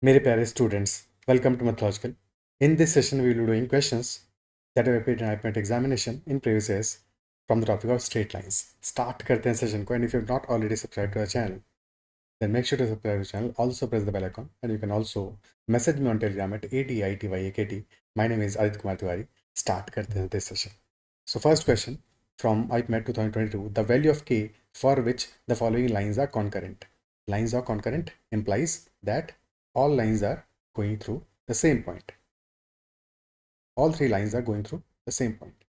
मेरे प्यारे students, welcome to Mathological. In this session, we will be doing questions that have appeared in IPMAT examination in previous years from the topic of straight lines. Start करते हैं session को, and if you have not already subscribed to our channel, then make sure to subscribe to the channel. Also press the bell icon, and you can also message me on Telegram at ADITYAKT. My name is Adit Kumar Tiwari. Start करते हैं this session. So first question from IPMAT 2022: the value of k for which the following lines are concurrent. Lines are concurrent implies that all lines are going through the same point. All three lines are going through the same point.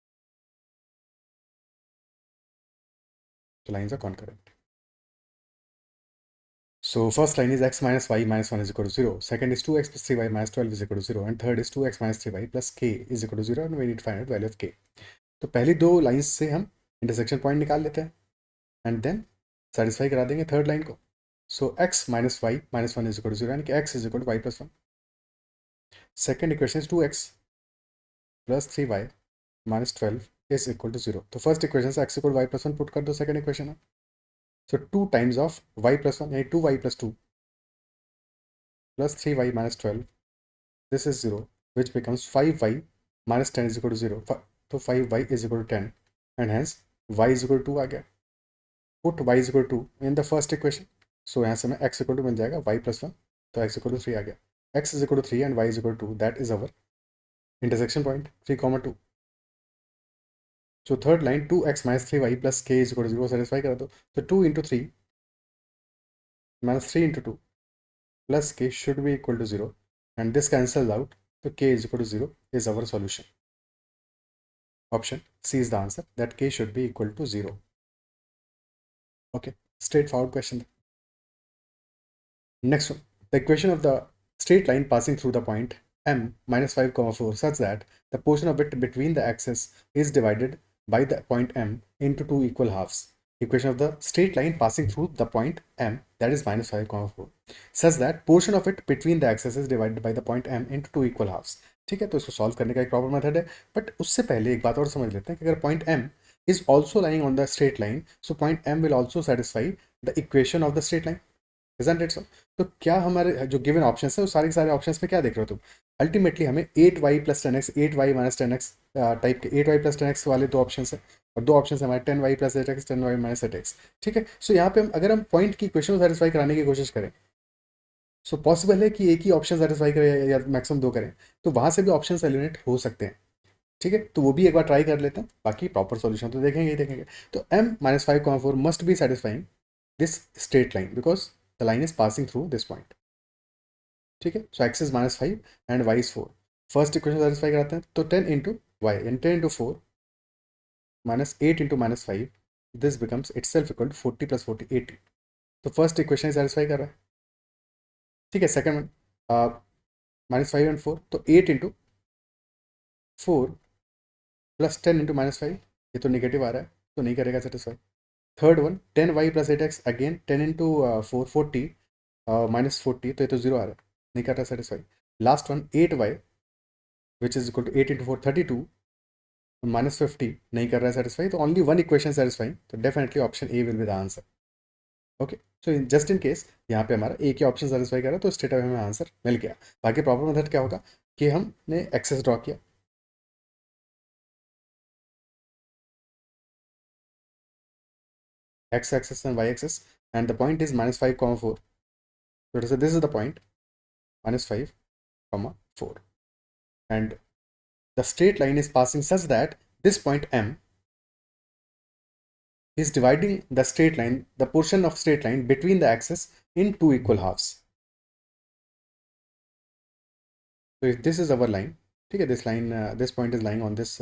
The lines are concurrent. So first line is x minus y minus 1 is equal to 0. Second is 2x plus 3y minus 12 is equal to 0. And third is 2x minus 3y plus k is equal to 0. And we need to find out value of k. तो पहली दो lines से हम intersection point निकाल लेते हैं and then satisfy करा देंगे थर्ड लाइन को. So x minus y minus 1 is equal to 0 यानी कि x is equal to y plus 1. Second equation is 2x plus 3y minus 12 is equal to 0. तो first equation से x equal y plus 1 put कर दो second equation है. So 2 times of y plus 1 यानी 2y plus 2 प्लस 3y minus 12 this is 0 which becomes 5y minus 10 is equal to 0. तो 5y is equal to 10 and hence y is equal to 2 आ गया. Put y is equal to in the first equation. So यहाँ से हमें x equal to मिल जाएगा y plus 1. तो x equal to 3 आ गया. x is equal to 3 and y is equal to 2. That is our intersection point 3, 2. So third line 2x minus 3y plus k is equal to 0 satisfy करा दो. So 2 into 3 minus 3 into 2 plus k should be equal to 0 and this cancels out. So k is equal to 0 is our solution. Option C is the answer, that k should be equal to 0. Okay, straightforward question. Next one, the equation of the straight line passing through the point m minus 5, 4 such that the portion of it between the axes is divided by the point m into two equal halves. Equation of the straight line passing through the point m, that is minus 5, 4, such that portion of it between the axes is divided by the point m into two equal halves. ठीक है, तो इसको solve करने का एक proper method है. But उससे पहले एक बात और समझ लेते हैं कि अगर point m is also lying on the straight line, so point m will also satisfy the equation of the straight line. Isn't it so? तो क्या हमारे जो गिवन ऑप्शन है वो सारे के सारे ऑप्शन में क्या देख रहे हो तुम? अल्टीमेटली हमें 8y plus 10x 8y minus 10x type के 8y प्लस 10x वाले दो ऑप्शन है और दो ऑप्शन हमारे 10y plus 8x 10y minus 8x. ठीक है, सो यहाँ पे हम अगर हम पॉइंट की इक्वेशन को सेटिस्फाई कराने की कोशिश करें सो पॉसिबल है कि एक ही ऑप्शन सेटिस्फाई करें या मैक्सिमम दो करें, तो वहाँ से भी ऑप्शन एलिमिनेट हो सकते हैं. ठीक है, तो वो भी एक बार ट्राई कर लेते हैं, बाकी प्रॉपर सॉल्यूशन तो देखेंगे ही देखेंगे. तो m minus 5, 4 must be satisfying this straight line because the line is passing through this point. ठीक है, सो x is minus 5 and y is 4. First equation satisfy कराते हैं तो 10 into y and 10 into 4 minus 8 into minus 5 this becomes itself equal to 40 plus 40 80. तो first equation satisfy कर रहा है. ठीक है, सेकंड वन माइनस 5 एंड 4 तो 8 into 4 प्लस 10 into minus 5 ये तो नेगेटिव आ रहा है तो नहीं करेगा satisfy. Third one 10y plus 8x again 10 into 4 40 minus 40 तो ये तो 0 आ रहा है, नहीं कर रहा satisfy. Last one 8y which is equal to 8 into 4 32 minus 50 नहीं कर रहा है सेटिस्फाई. तो ओनली वन इक्वेशन सेटिस्फाई, तो definitely option A will be the answer. Okay, so just in case यहाँ पे हमारा एक ही ऑप्शन सेटिस्फाई कर रहा है तो स्ट्रेट अवे हमें आंसर मिल गया. बाकी प्रॉपर मेथड क्या होगा कि हमने एक्सेस ड्रॉ किया, x axis and y axis, and the point is minus 5, 4. So this is the point minus 5, 4, and the straight line is passing such that this point m is dividing the straight line, the portion of straight line between the axes in two equal halves. So if this is our line, okay, this line, this point is lying on this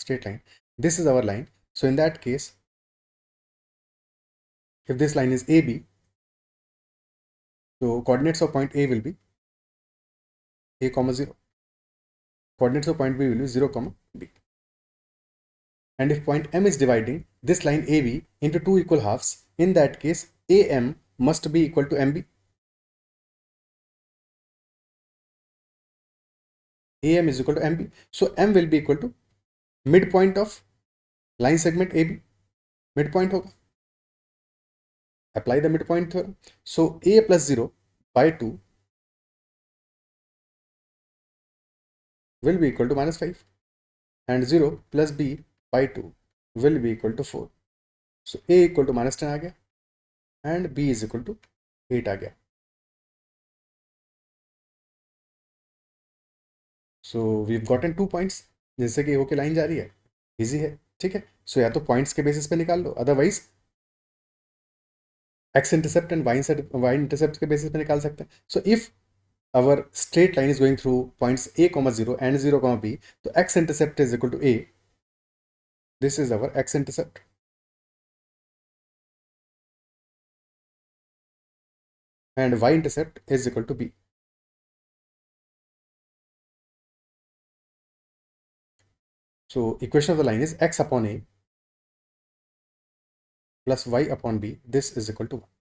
straight line. This is our line. So in that case, if this line is AB, so coordinates of point A will be A, 0. Coordinates of point B will be 0, B. And if point M is dividing this line AB into two equal halves, in that case, AM must be equal to MB. AM is equal to MB. So M will be equal to midpoint of line segment AB. Midpoint होगा. Apply the midpoint theorem. So A plus 0 by 2 will be equal to -5, and 0 plus b by 2 will be equal to 4. So a equal to -10 आ गया and b is equal to 8 आ गया. So we've gotten 2 points जिससे कि होके line जा रही है. Easy है, ठीक है. सो या तो पॉइंट्स के बेसिस पे निकाल लो, otherwise X intercept and Y intercept के बेसिस पे निकाल सकते हैं. So if our straight line is going through points a comma 0 and 0 comma b, so x intercept is equal to a. This is our x intercept, and y intercept is equal to b. So equation of the line is x upon a plus y upon b. This is equal to 1.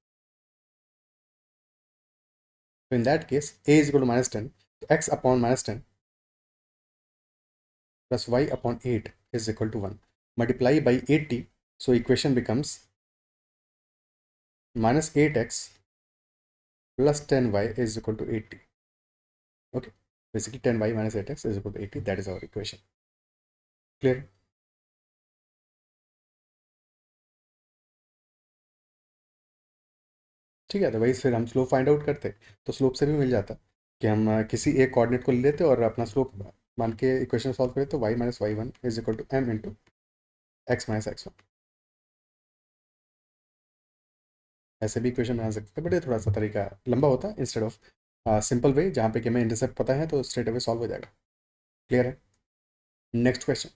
So in that case, a is equal to -10. So x upon -10 plus y upon 8 is equal to 1. Multiply by 80. So equation becomes -8x plus 10y is equal to 80. Okay, basically 10y minus 8x is equal to 80. That is our equation. Clear? ठीक है. Otherwise फिर हम slope find out करते तो slope से भी मिल जाता कि हम किसी एक कोऑर्डिनेट को ले लेते और अपना स्लोप मान के इक्वेशन सॉल्व करें तो y minus y one is equal to m into x minus x one. ऐसे भी इक्वेशन बना सकते हैं, बट ये थोड़ा सा तरीका लंबा होता है इंस्टेड ऑफ सिंपल वे जहाँ पे कि हमें इंटरसेप्ट पता है तो स्ट्रेट अवे सॉल्व हो जाएगा. क्लियर है? Next question.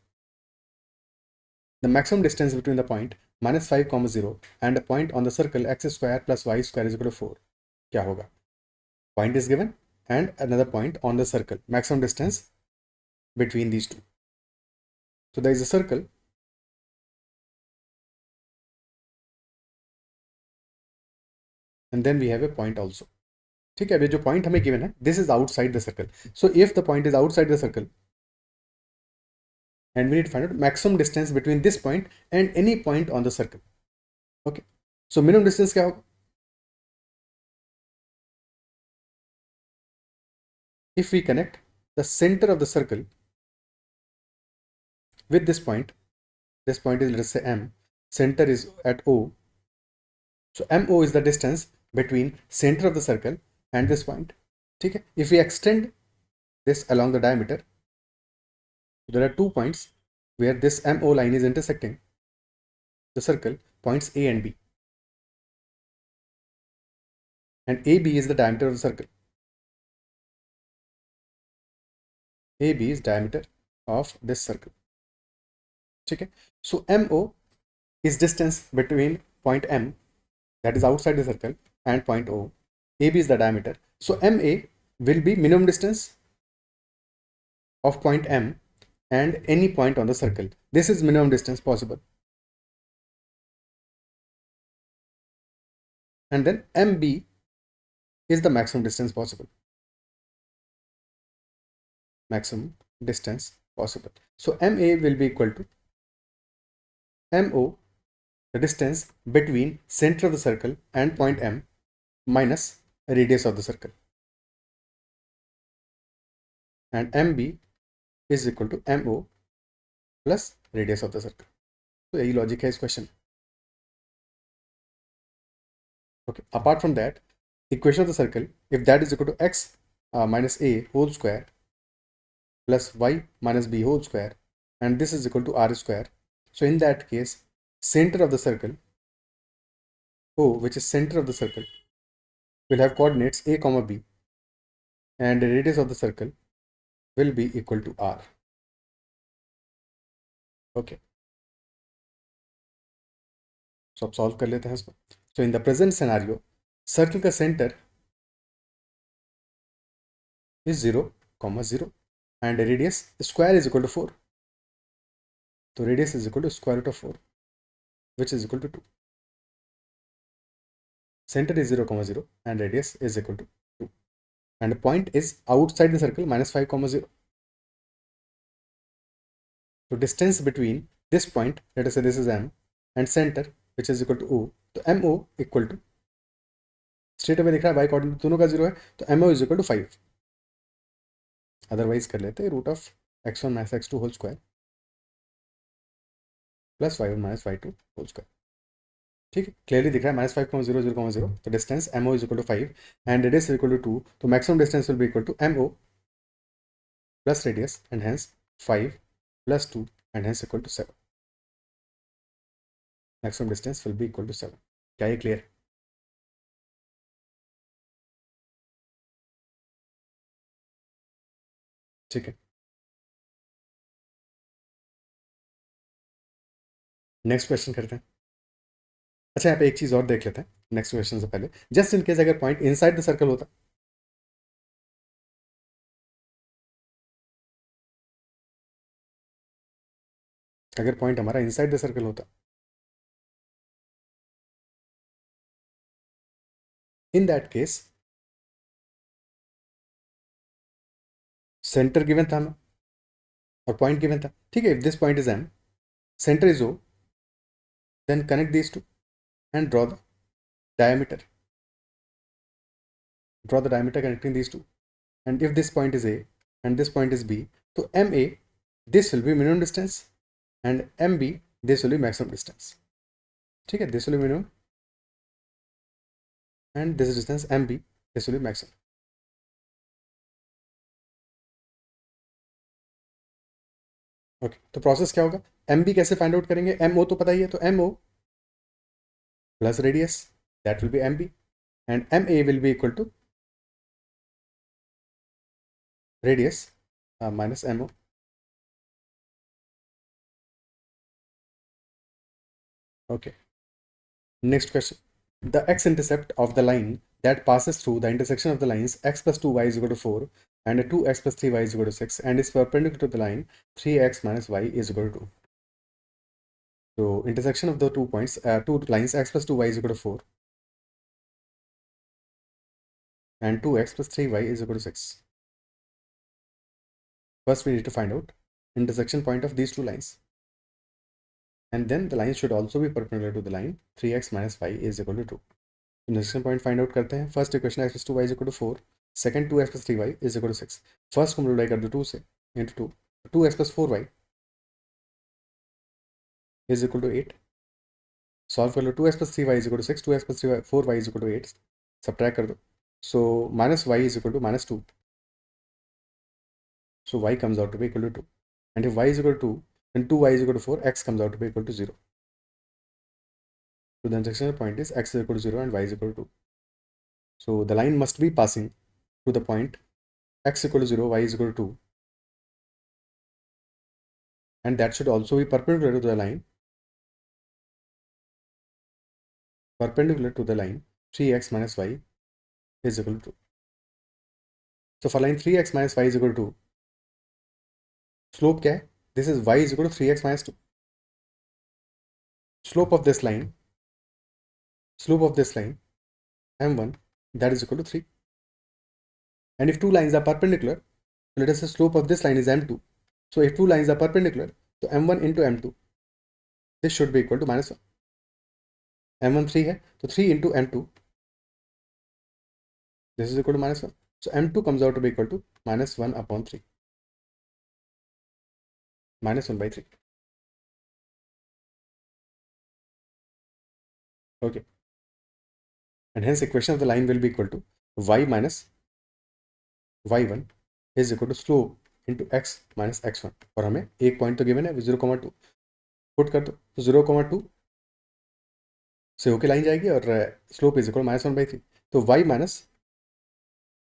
The maximum distance between the point -5, 0 and a point on the circle x square plus y square is equal to 4. क्या होगा? Point is given and another point on the circle. Maximum distance between these two. So there is a circle and then we have a point also. ठीक है. अभी जो point हमें given है, this is outside the circle. So if the point is outside the circle and we need to find out maximum distance between this point and any point on the circle. Okay. So minimum distance क्या होगा? If we connect the center of the circle with this point is, let's say, M, center is at O. So MO is the distance between center of the circle and this point. Okay. If we extend this along the diameter, there are 2 points where this MO line is intersecting the circle, points A and B. And AB is the diameter of the circle. AB is diameter of this circle. Okay. So MO is distance between point M, that is outside the circle, and point O. AB is the diameter. So MA will be minimum distance of point M and any point on the circle. This is minimum distance possible. And then MB is the maximum distance possible. Maximum distance possible. So MA will be equal to MO, the distance between center of the circle and point M, minus radius of the circle. And MB is equal to MO plus radius of the circle. So यही logic है इस question. Okay. Apart from that, equation of the circle, if that is equal to x minus a whole square plus y minus b whole square, and this is equal to r square. So in that case, center of the circle O, which is center of the circle, will have coordinates a comma b, and the radius of the circle will be equal to r. Okay. So अब solve कर लेते हैं इसको. So in the present scenario, circle का center is 0, 0, and the radius square is equal to 4. So radius is equal to square root of 4, which is equal to 2. Center is 0, 0, and radius is equal to 2. And the point is outside the circle, -5, 0. So distance between this point, let us say this is M, and center, which is equal to O. So MO equal to, straight away दिख रहा है y coordinate दोनों का 0 है, तो MO is equal to 5. Otherwise कर लेते हैं root of x1 minus x2 whole square plus y1 minus y2 whole square. ठीक है, क्लियरली दिख रहा है -5,0,0,0 तो distance MO is equal to 5 and radius is equal to 2, तो maximum distance will be equal to MO plus radius and hence 5 plus 2 and hence equal to 7. Maximum distance will be equal to 7. क्या ये clear? ठीक है, next question करते हैं. अच्छा, यहाँ पे एक चीज और देख लेते हैं नेक्स्ट क्वेश्चन से पहले. जस्ट इन केस अगर पॉइंट इनसाइड द सर्कल होता, अगर पॉइंट हमारा इनसाइड द सर्कल होता, इन दैट केस सेंटर गिवन था हमें और पॉइंट गिवन था. ठीक है, if this point is M, center is O, then connect these two and draw the diameter. Draw the diameter connecting these two. And if this point is A and this point is B, so MA, this will be minimum distance, and MB, this will be maximum distance. ठीक है, this will be minimum and this is distance MB, this will be maximum. Okay, तो process क्या होगा? MB कैसे find out करेंगे? MO तो पता ही है, तो MO plus radius, that will be MB, and MA will be equal to radius minus MO. Okay. Next question. The x-intercept of the line that passes through the intersection of the lines x plus 2y is equal to 4 and 2x plus 3y is equal to 6 and is perpendicular to the line 3x minus y is equal to 2. So intersection of the 2 points, two lines x plus 2y is equal to 4 and 2x plus 3y is equal to 6. First we need to find out intersection point of these two lines. And then the line should also be perpendicular to the line 3x minus y is equal to 2. Intersection point find out करते हैं. First equation x + 2y = 4, second 2x + 3y = 6. First को multiply कर दो 2 से, into 2, 2x + 4y = 8. Solve कर लो, 2x + 3y = 6, 2x + 4y = 8. Subtract कर दो, सो -y = -2. So y comes out to be equal to 2. And if y is equal to 2, then 2y is equal to 4, x comes out to be equal to 0. So the intersection point is x is equal to 0 and y is equal to 2. So the line must be passing to the point x equal to 0, y is equal to 2. And that should also be perpendicular to the line 3x minus y is equal to 2. So for line 3x minus y is equal to 2, slope क्या है? This is y is equal to 3x minus 2. Slope of this line m1, that is equal to 3. And if two lines are perpendicular, let us say slope of this line is m2. So if two lines are perpendicular, so m1 into m2, this should be equal to -1. m1 3 है, तो 3 into m2, this is equal to -1. So m2 comes out to be equal to -1 upon 3, -1/3. Okay. And hence equation of the line will be equal to y minus y1 is equal to slope into x minus x1. और हमें एक point तो given है 0,2, put कर दो, तो 0,2 से होके लाइन जाएगी और स्लोप इज इक्वल -1/3. तो y minus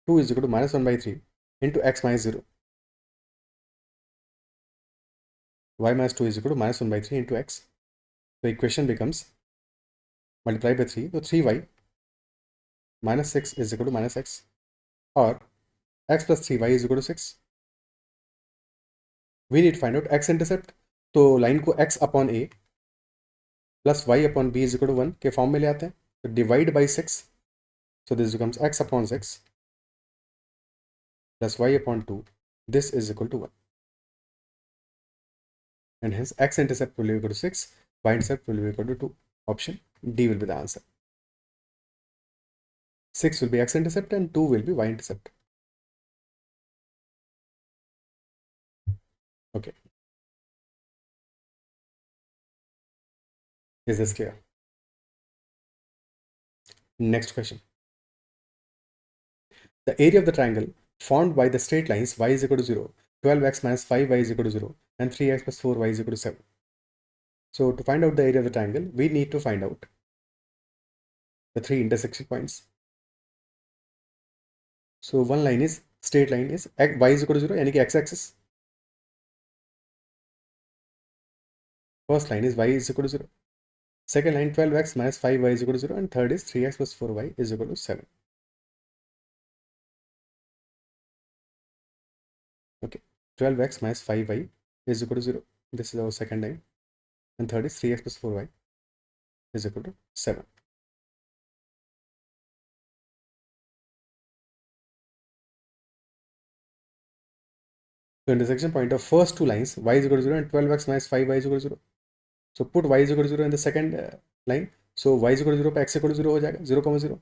2 is equal to -1/3 into x minus 0. Y minus 2 is equal to -1/3 into x. So equation becomes multiplied by 3. So 3y minus 6 is equal to -x, or x plus 3y is equal to 6. We need to find out x intercept. तो line को x upon a plus y upon b is equal to 1 के form में ले आते हैं. तो divide by 6. So this becomes x upon 6 plus y upon 2. This is equal to 1. And hence x intercept will be equal to 6, y intercept will be equal to 2. Option D will be the answer. 6 will be x intercept and 2 will be y intercept. Okay, is this clear? Next question. The area of the triangle formed by the straight lines y is equal to 0, 12x minus 5y is equal to 0, and 3x plus 4y is equal to 7. So to find out the area of the triangle, we need to find out the three intersection points. So one line is straight line is y is equal to 0, यानी कि x axis. First line is y is equal to 0. Second line 12x minus 5y is equal to 0, and third is 3x plus 4y is equal to 7. Okay, 12x minus 5y is equal to 0. This is our second line, and third is 3x plus 4y is equal to 7. So intersection point of first two lines y is equal to 0 and 12x minus 5y is equal to 0. So put y is equal to 0 in the second line. So y is equal to 0 पर x equal to 0 हो जाएगा 0, 0.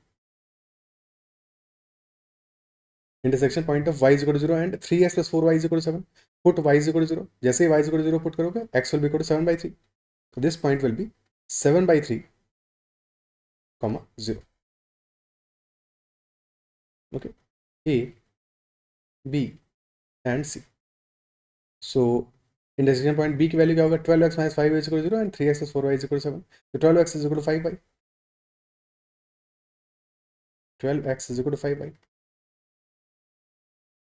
Intersection point of y is equal to 0 and 3x plus 4y is equal to 7. Put y is equal to 0. जैसे ही y is equal to 0 put करोगे x will be equal to 7 by 3. So this point will be 7 by 3, 0. Okay, A, B and C. So intersection point B की value क्या होगा 12x minus 5y is equal to 0 and 3x plus 4y is equal to 7. So 12x is equal to 5y. 12x is equal to 5y.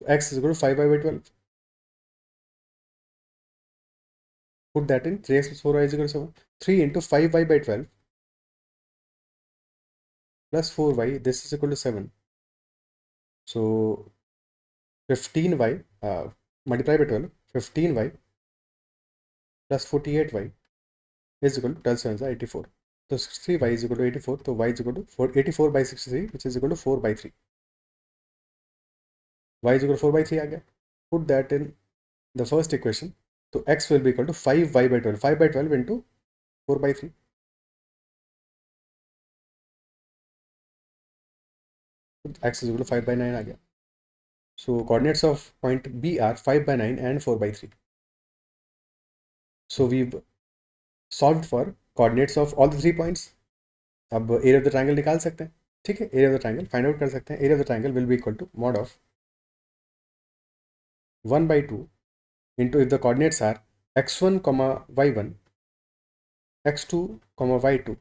X is equal to 5y by 12. Put that in 3x plus 4y is equal to 7. 3 into 5y by 12 plus 4y, this is equal to 7. So 15y multiplied by 12, 15y plus 48y is equal to 12 7 is 84. So 63y is equal to 84. So y is equal to 84 by 63, which is equal to 4 by 3. Y is equal to 4 by 3 आ गया. Put that in the first equation. So x will be equal to 5y by 12. 5 by 12 into 4 by 3. X is equal to 5 by 9 आ गया. So coordinates of point B are 5 by 9 and 4 by 3. So we've solved for coordinates of all the 3 points. अब area of the triangle निकाल सकते हैं. ठीक है, area of the triangle find out कर सकते हैं. Area of the triangle will be equal to mod of 1 by 2 into, if the coordinates are x1 comma y1, x2 comma y2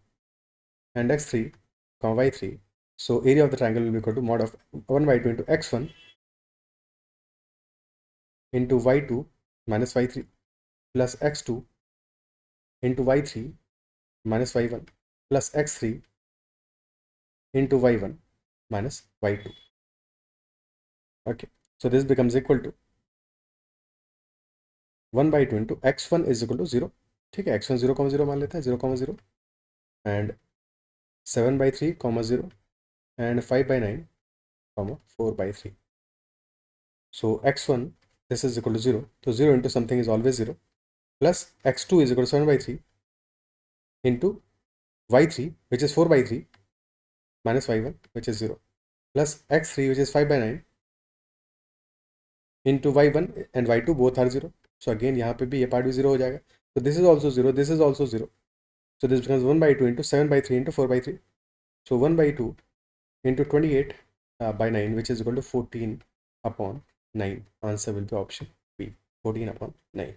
and x3 comma y3. So area of the triangle will be equal to mod of 1 by 2 into x1 into y2 minus y3 plus x2 into y3 minus y1 plus x3 into y1 minus y2. Okay, so this becomes equal to 1 by 2 into x1 is equal to 0. ठीक है, x1 0, 0 मान लेते हैं 0, 0 and 7 by 3, 0 and 5 by 9, 4 by 3. So x1, this is equal to 0. So 0 into something is always 0, plus x2 is equal to 7 by 3 into y3, which is 4 by 3 minus y1, which is 0, plus x3, which is 5 by 9 into y1 and y2, both are 0. So again यहाँ पे भी ये part भी 0 हो जाएगा. So this is also 0, this is also 0. So this becomes 1 by 2 into 7 by 3 into 4 by 3. So 1 by 2 into 28 by 9, which is equal to 14 upon 9. Answer will be option B, 14 upon 9.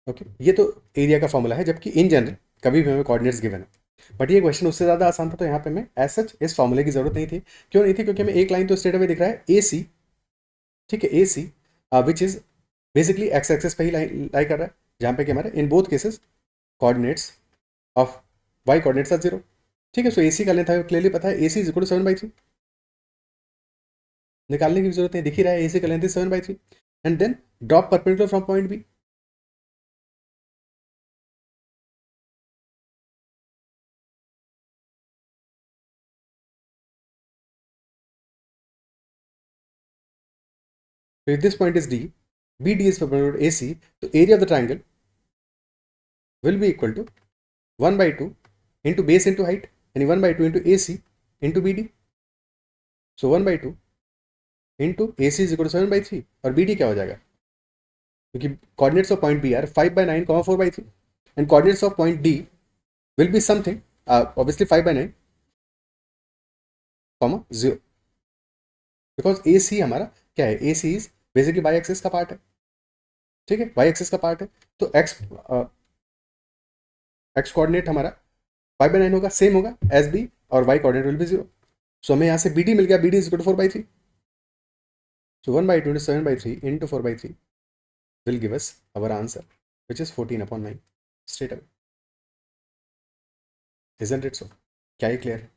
Okay, ये तो area का formula है, जबकि in general कभी भी हमें coordinates given है. But ये क्वेश्चन उससे ज़्यादा आसान था, तो यहाँ पे हमें एज सच इस फॉर्मूले की जरूरत नहीं थी. क्यों नहीं थी? क्योंकि हमें एक लाइन तो स्ट्रेट अवे दिख रहा है ए सी. ठीक है, A C which is basically X axis पे ही लाई कर रहा है, जहाँ पे कि हमारे in both cases coordinates of y coordinates are 0. ठीक है, सो ए सी का लेंथ हमें क्लियरली पता है, A C is equal to 7 by 3. निकालने की जरूरत नहीं, दिख ही रहा है ए सी का length is 7 by 3. And then drop perpendicular from point B. So if this point is D, BD is perpendicular to AC, so area of the triangle will be equal to 1 by 2 into base into height, and 1 by 2 into AC into BD. So 1 by 2 into AC is equal to 7 by 3, और BD क्या हो जाएगा? क्योंकि coordinates of point B are 5/9, 4/3, and coordinates of point D will be something obviously 5/9, 0, because AC हमारा क्या है, AC is basically y axis का part है, ठीक है, y axis का पार्ट है, तो x कोऑर्डिनेट हमारा 5/9 होगा, सेम होगा एज बी, और y कोऑर्डिनेट विल बी 0. सो हमें यहाँ से BD मिल गया, BD is equal to 4/3. So 1/2 into 7/3 into 4/3 will give us our answer, which is 14/9 straight away. Isn't it so? क्या ये क्लियर है?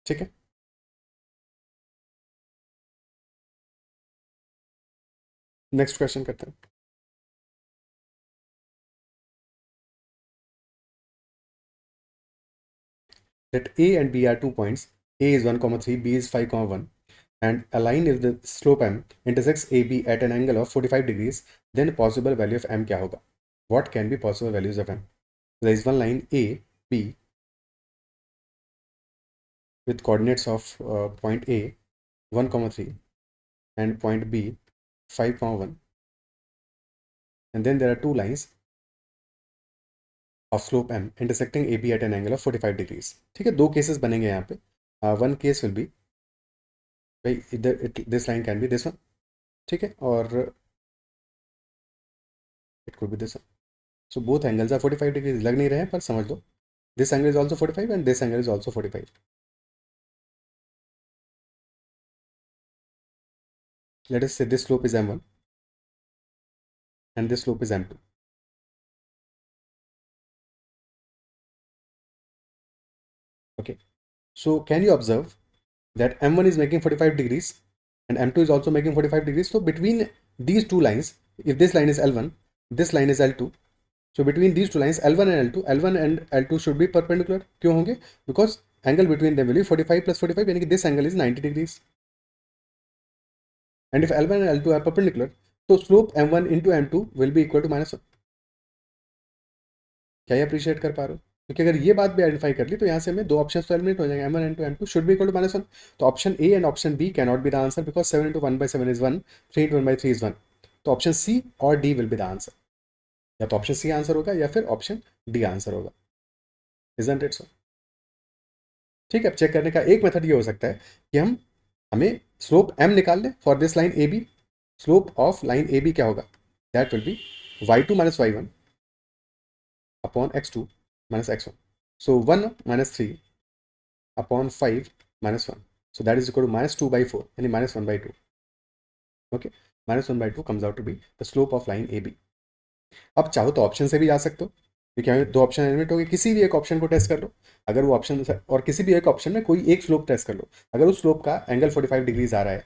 ठीक है, नेक्स्ट क्वेश्चन करते हैं. That A and B are 2 points. A is 1,3, B is 5,1, and a line if the slope m intersects AB at an angle of 45 degrees, then possible value of m क्या होगा? What can be possible values of m? There is one line A, B with coordinates of point A 1,3 and point B 5,1, and then there are two lines of slope m intersecting AB at an angle of 45 degrees. ठीक है, दो cases बनेंगे यहाँ पे. One case will be भाई इधर this line can be this one, ठीक है, और it could be this one. So both angles are 45 degrees. लग नहीं रहे हैं पर समझ लो, this angle is also 45 and this angle is also 45. Let us say this slope is m1 and this slope is m2. Okay, so can you observe that m1 is making 45 degrees and m2 is also making 45 degrees? So between these two lines, if this line is L1, this line is L2, so between these two lines L1 and L2, L1 and L2 should be perpendicular. क्यों होंगे? Because angle between them will be 45 plus 45, यानी कि this angle is 90 degrees. And if L1 and L2 are perpendicular, so slope m1 into m2 will be equal to -1. क्या ये appreciate कर पा रहे हो? क्योंकि अगर ये बात भी आइडेंटिफाई कर ली तो यहाँ से हमें दो ऑप्शन तो एलिमिनेट हो जाएंगे, m1 into m2 should be equal to -1. तो option A and option B can not be the answer because 7 into 1/7 is 1, 3 into 1/3 is 1. तो ऑप्शन सी और D will be the answer. या तो option C answer होगा या फिर option D answer होगा. Isn't it so? ठीक है, अब चेक करने का एक मेथड ये हो सकता है कि हमें स्लोप m निकाल लें for this line A B. Slope of line A B क्या होगा? That will be y2 minus y1 upon x2 minus x1. So 1 minus 3 upon 5 minus 1. So that is equal to -2/4, यानी -1/2. Okay, -1/2 comes out to be the slope of line AB. अब चाहो तो option से भी जा सकते हो, क्योंकि हमें दो ऑप्शन एलिमिनेट हो गए. किसी भी एक ऑप्शन को टेस्ट कर लो. अगर वो ऑप्शन और किसी भी एक ऑप्शन में कोई एक स्लोप टेस्ट कर लो. अगर उस स्लोप का एंगल 45 डिग्रीज आ रहा है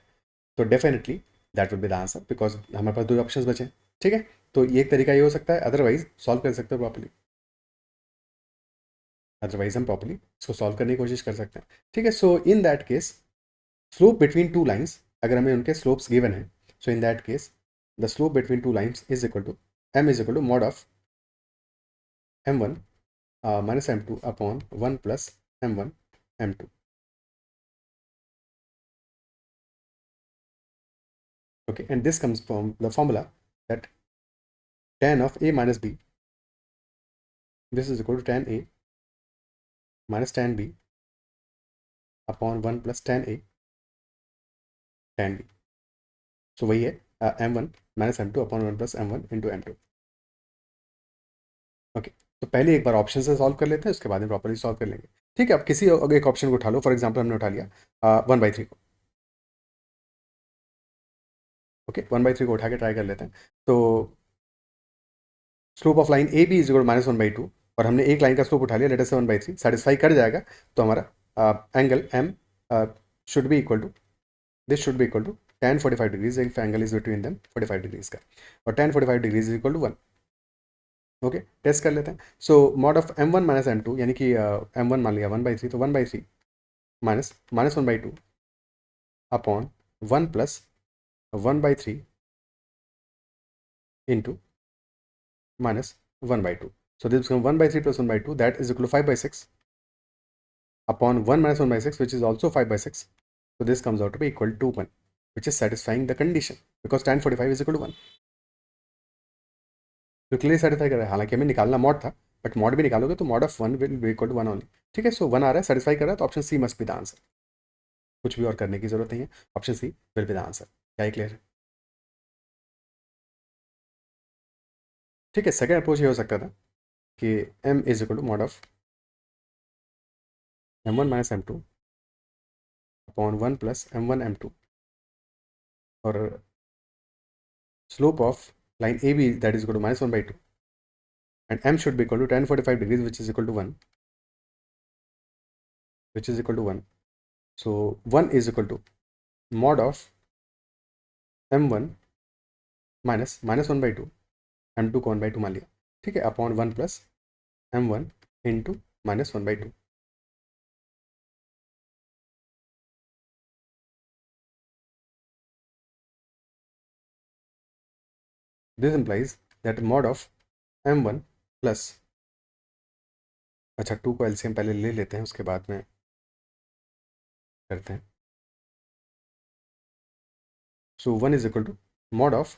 तो definitely that will be the answer, because हमारे पास दो ऑप्शन बचे. ठीक है, तो ये एक तरीका ये हो सकता है. अदरवाइज सॉल्व कर सकते हो प्रॉपर्ली. अदरवाइज हम प्रॉपर्ली इसको सॉल्व करने की कोशिश कर सकते हैं. ठीक है, so in that case slope between two lines, अगर हमें उनके स्लोप्स गिवन है, so in that case the slope between two lines is equal to m is equal to mod of m1 minus m2 upon 1 plus m1 m2. Okay, and this comes from the formula that tan of a minus b, this is equal to tan a minus tan b upon 1 plus tan a tan b. So वही है m1 minus m2 upon 1 plus m1 into m2. Okay, तो पहले एक बार option से solve कर लेते हैं, उसके बाद में प्रॉपर्ली सॉल्व कर लेंगे. ठीक है, अब किसी एक ऑप्शन को उठा लो. फॉर एग्जांपल हमने उठा लिया 1/3 को. ओके, 1/3 को उठा के ट्राई कर लेते हैं. तो slope of line A B is equal -1/2, और हमने एक लाइन का स्लोप उठा लिया, लेट अस से 1/3 सेटिस्फाई कर जाएगा. तो हमारा angle m should be equal to, this should be equal to tan 45 degrees if angle is between them 45 degrees का, और tan 45 degrees is equal to 1. Okay, test कर लेते हैं. सो mod of m1 minus m2, यानी कि m1 मान लिया 1/3, तो 1/3 minus -1/2 upon 1 plus 1/3 into minus 1/2. So this becomes 1/3 plus 1/2, that is equal to 5/6 upon 1 minus 1/6, which is also 5/6. So this comes out to be equal to 1. which is satisfying the condition because tan 45 is equal to 1. तो clearly satisfy कर रहा है, हालांकि हमें निकालना mod था, but mod भी निकालोगे तो mod of 1 will be equal to 1 only. ठीक है, सो 1 आ रहा है, सेटिस्फाई कर रहा है, तो option C must be the answer. कुछ भी और करने की जरूरत नहीं है, option C will be the answer. क्या क्लियर है? ठीक है, सेकंड अप्रोच ये हो सकता था कि m is equal to mod of m1 minus m2 upon 1 plus m1 m2 और स्लोप ऑफ line AB that is equal to minus 1 by 2 and m should be equal to tan 45 degrees which is equal to 1, which is equal to 1. So 1 is equal to mod of m1 minus minus 1 by 2 m2 को 1 by 2 मान लिया. ठीक है, upon 1 plus m1 into minus 1 by 2. This implies that mod of m1 plus, अच्छा 2 को LCM पहले ले लेते हैं, उसके बाद में करते हैं. So 1 is equal to mod of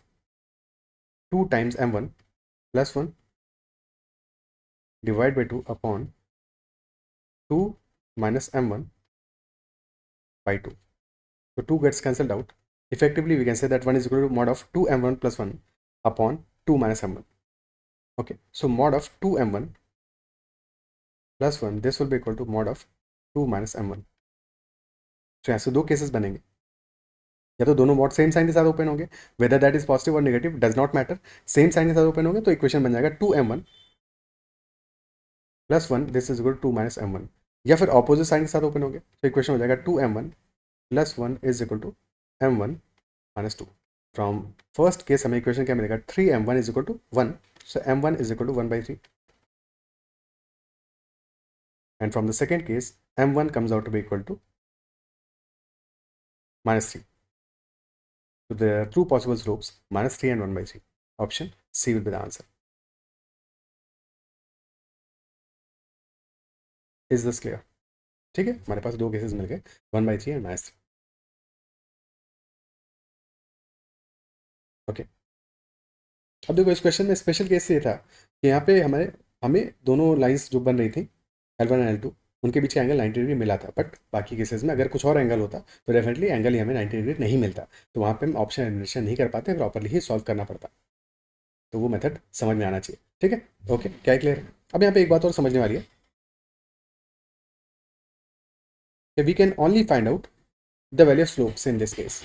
2 times m1 plus 1 divided by 2 upon 2 minus m1 by 2. So 2 gets cancelled out. Effectively, we can say that 1 is equal to mod of 2m1 plus 1 upon 2 minus m1. Okay, so mod of 2m1 plus 1, this will be equal to mod of 2 minus m1. So यहाँ से दो cases बनेंगे, या तो दोनों mod same sign के साथ open होंगे, वेदर दैट इज पॉजिटिव और negative does not matter, same sign के साथ ओपन होंगे, तो इक्वेशन बन जाएगा 2m1 plus 1 this is equal to 2 minus m1. या फिर ऑपोजिट साइन के साथ ओपन होंगे, तो इक्वेशन हो जाएगा 2m1 plus 1 is equal to m1 minus 2. From first case हमें इक्वेशन क्या मिलेगा, 3m1 is equal to 1, so m1 is equal to 1 by 3. And from the second case, m1 comes out to be equal to minus 3. So there are two possible slopes, minus 3 and 1 by 3. Option C will be the answer. Is this clear? ठीक है, हमारे पास दो cases मिल गए, 1 by 3 and minus 3. Okay, अब देखो इस question में special case ये था कि यहाँ पे हमें दोनों लाइंस जो बन रही थी L1 और L2 उनके बीच एंगल 90 डिग्री मिला था, बट बाकी केसेस में अगर कुछ और एंगल होता तो डेफिनेटली एंगल ही हमें 90 डिग्री नहीं मिलता, तो वहाँ पे हम ऑप्शन एलिमिनेशन नहीं कर पाते, प्रॉपरली ही सॉल्व करना पड़ता. तो वो मेथड समझ में आना चाहिए. ठीक है, ओके, क्या क्लियर है? अब यहाँ पे एक बात और समझने वाली है कि we can only find out the value of slopes in this case,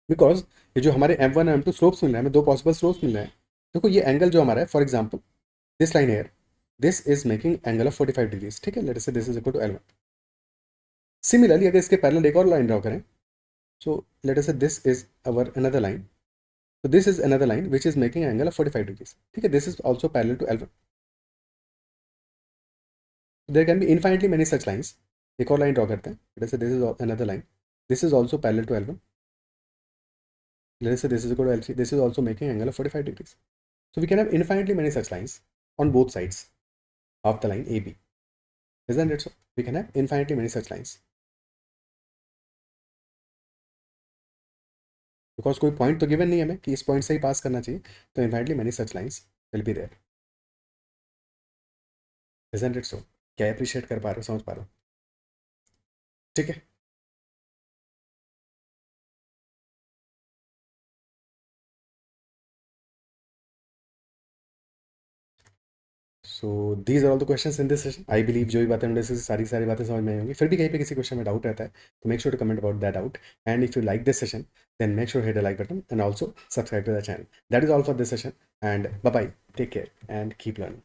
because ये जो हमारे m1 और m2 स्लोप्स मिल रहे हैं, हमें दो पॉसिबल स्लोप्स मिल रहे हैं. देखो ये एंगल जो हमारा है, for example this line here, this is making angle of 45 degrees. ठीक है, let us say this is equal to L1. Similarly अगर इसके पैरेलल एक और लाइन ड्रॉ करें, so let us say this is our another line, so this is another line which is making angle of 45 degrees. ठीक है, this is also parallel to L1. There can be infinitely many such lines. एक और line draw करते हैं, let's say this is another line, this is also parallel to L1, let's say this is equal to L3, this is also making angle of 45 degrees. So we can have infinitely many such lines on both sides of the line AB. Isn't it so? We can have infinitely many such lines because कोई point तो given नहीं है हमें कि इस point से ही पास करना चाहिए, तो infinitely many such lines will be there. Isn't it so? क्या अप्रिशिएट कर पा रहे हो, समझ पा रहे हो? ठीक है, so these are all the questions in this session. I believe जो भी बातें हमने सारी बातें समझ में आई होंगी. फिर भी कहीं पे किसी क्वेश्चन में डाउट रहता है तो make sure to comment about that out. And if you like this session then make sure hit the like button and also subscribe to the channel. That is all for this session and bye bye, take care and keep learning.